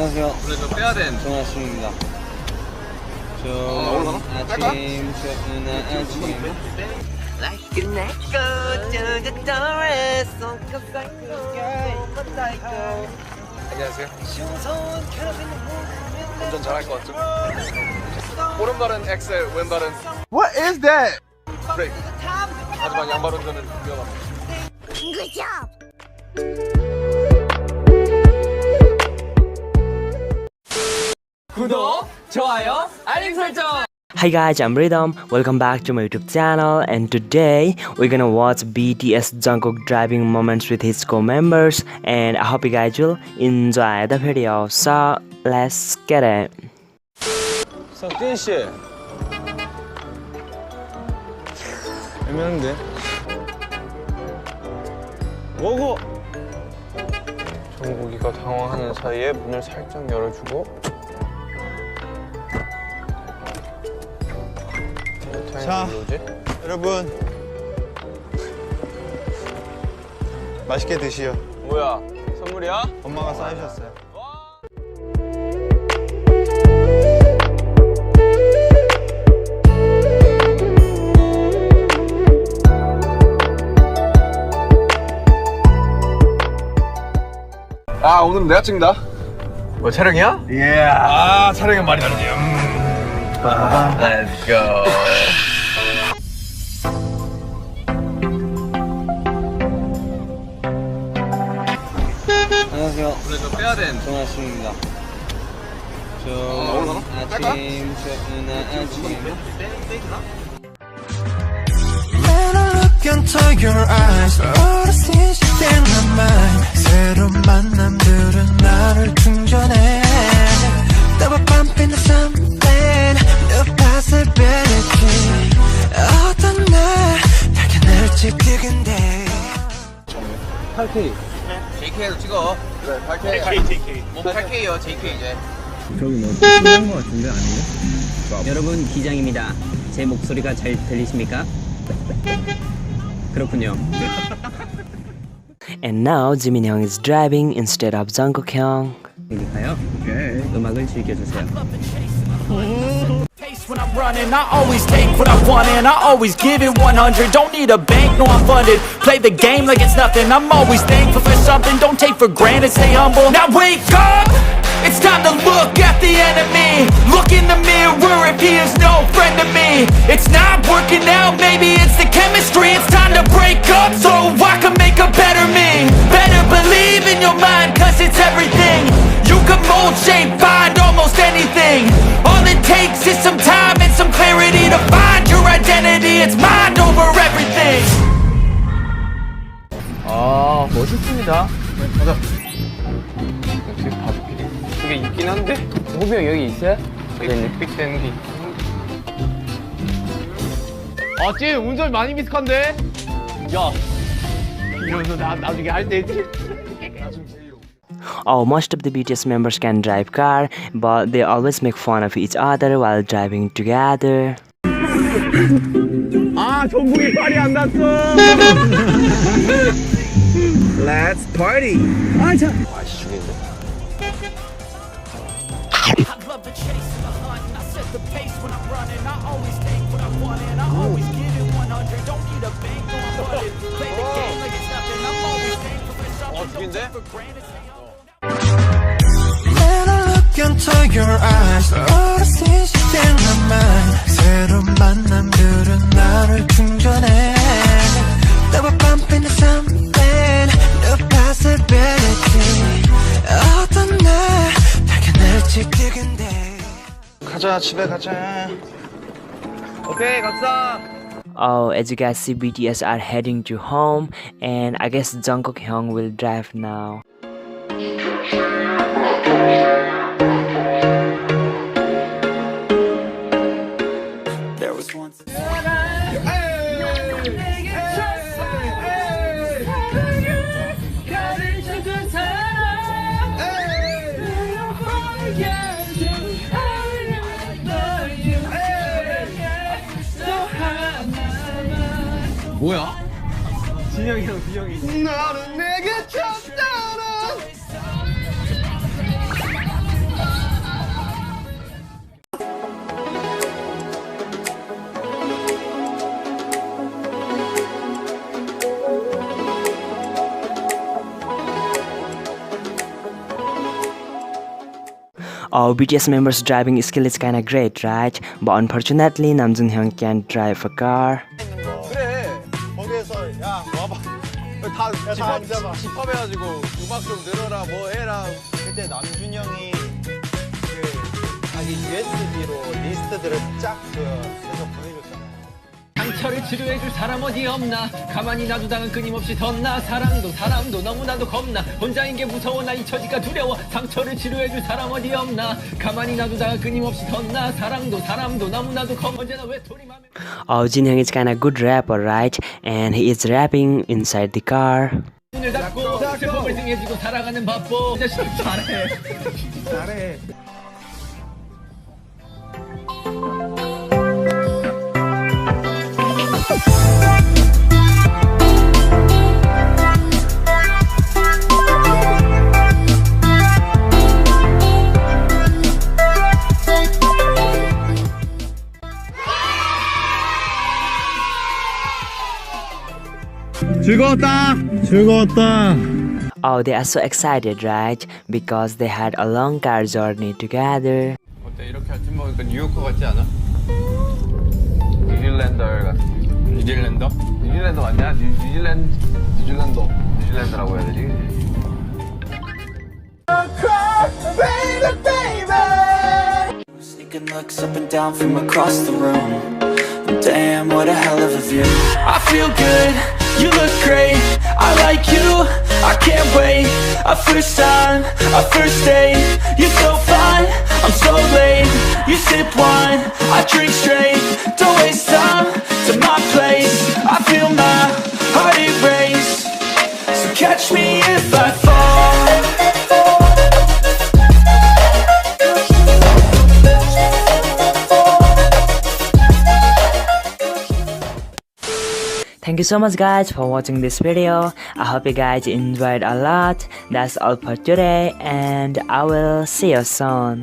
안녕하세요. 원래 저 빼야 된 정아씨입니다. 좋은 아침, 좋은 아침. Like an echo to the door, so 안녕하세요. 운전 잘할 것 같죠? 오른발은 엑셀, 왼발은 What is that? 브레이크. 하지만 양발 운전은 위험합니다. Good job. 구독, 좋아요, 알림 설정. Hi guys, I'm Ridam. Welcome back to my YouTube channel, and today we're gonna watch BTS Jungkook driving moments with his co-members, and I hope you guys will enjoy the video. So let's get it. 성진 씨. 애매한데. 뭐고? 정국이가 당황하는 사이에 문을 살짝 열어주고. 자, 여러분 맛있게 드시오. 뭐야? 선물이야? 엄마가 싸주셨어요. 아, 오늘은 내가 찍는다. 뭐 촬영이야? 예. 아, 촬영은 말이 다르지. Let's go. 안녕하세요. 원래 저 빼야 된 정아씨입니다. 좋은 아침, 좋은 아침. When I look into your eyes, all the things you in my mind. 새로운 만남들은 나를 충전해. Double bump into something, new possibility. 어떤 날 발견할지 그건데. 8K. JK로 찍어. 그래, 8K. JK. 뭐 8K요, JK 이제. 저기 뭐 끝난 거 같은데 아니에요? 여러분 기장입니다. 제 목소리가 잘 들리십니까? 그렇군요. And now Jimin Hyung is driving instead of Jungkook Hyung. 그러니까요. 음악을 즐겨주세요. When I'm running, I always take what I want and I always give it 100. Don't need a bank, no I'm funded. Play the game like it's nothing. I'm always thankful for something. Don't take for granted, stay humble. Now wake up! It's time to look at the enemy. Look in the mirror if he is no friend to me. It's not working out, maybe it's the chemistry. It's time to break up so I can make a better me. Better believe in your mind, cause it's everything. You can mold, shape, find almost anything. All it takes is some time and some clarity to find your identity. It's mind over everything. 아, 멋있습니다. 가자. 역시 바둑끼리. 이게 있긴 한데? 호비 형 여기 있어요? 삑삑대는 게 있긴 한데. 아, 쟤 운전 많이 미숙한데? 야, 이러면서 나중에 할 때. Oh, most of the BTS members can drive car, but they always make fun of each other while driving together. 아, 정국이 팔이 안 났어. Let's party. 아, 자. 아씨 죽겠네. I love the chase and the hunt. I set the pace when I'm running. I always take what I want and I always give it 100. Don't need a bank, no I'm funded. Play the game like it's nothing. I'm always thankful for something. Don't take for granted, stay humble. When I look into your eyes, all the things you in my mind. 새로운 만남들은 나를 충전해. Double bump into something, new possibility. 어떤 날 발견할지 그건데. 가자, 집에 가자. 오케이, 갑시다. Oh, as you guys see, BTS are heading to home, and I guess Jungkook Hyung will drive now. There was once. 뭐야? 진영이 형, 진영이. 나는 내게 쳤잖아. BTS members' driving skill is kinda great, right? But unfortunately, Namjoon Hyun can't drive a car. 그래. 거기에서 야 와봐. 다 앉아봐. 집합해가지고 음악 좀 늘어라 뭐 해라. 그때 남준 형이 그 자기 USB로 리스트들을 쫙 계속 보내줬잖아요. 상처를 치료해줄 사람 어디 없나 가만히 놔두다간 끊임없이 덧나 사람도 너무나도 겁나 혼자인 게 무서워 나 잊혀지가 두려워 상처를 치료해줄 사람 어디 없나 가만히 놔두다가 끊임없이 덧나 사람도 너무나도 겁 언제나 외톨이맘에 Jin Hyun is kinda good rapper, right? And he is rapping inside the car. 문을 닫고 슬픔을 등에 지고 살아가는 바보 이 자식 잘해 잘해 즐거웠다. They are so excited, right? Because they had a long car journey together. 어때 이렇게 아침 먹으니까 뉴요커 같지 않아? 뉴질랜더 같아. 뉴질랜더? 뉴질랜더 맞냐? 뉴질랜더라고 해야 되지? Sneaking looks up and down from across the room. Damn, what a hell of a view. I feel good, you look great. I like you, I can't wait. A first time, a first date. You're so fine, I'm so late. You sip wine, I drink straight. Don't waste time to my place. I feel my heart erase. So catch me if I fall. Thank you so much guys for watching this video. I hope you guys enjoyed a lot. That's all for today and I will see you soon.